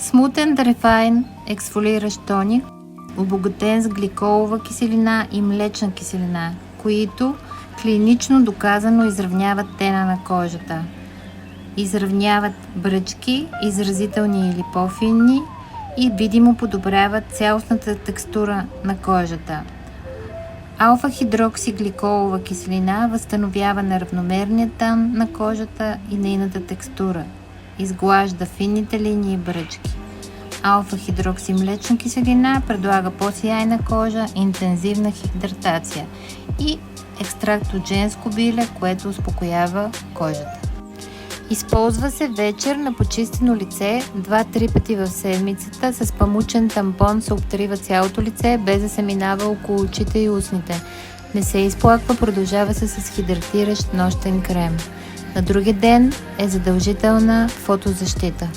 Smooth and Refine ексфолиращ тоник, обогатен с гликолова киселина и млечна киселина, които клинично доказано изравняват тена на кожата. Изравняват бръчки, изразителни или по-финни, и видимо подобряват цялостната текстура на кожата. Алфа-хидроксигликолова киселина възстановява неравномерния тон на кожата и нейната текстура. Изглажда финните линии и бръчки. Алфа-хидроксимлечна киселина предлага по-сияйна кожа, интензивна хидратация и екстракт от женско биле, което успокоява кожата. Използва се вечер на почистено лице 2-3 пъти в седмицата. С памучен тампон се обтрива цялото лице, без да се минава около очите и устните. Не се изплаква, продължава се с хидратиращ нощен крем. На другия ден е задължителна фотозащита.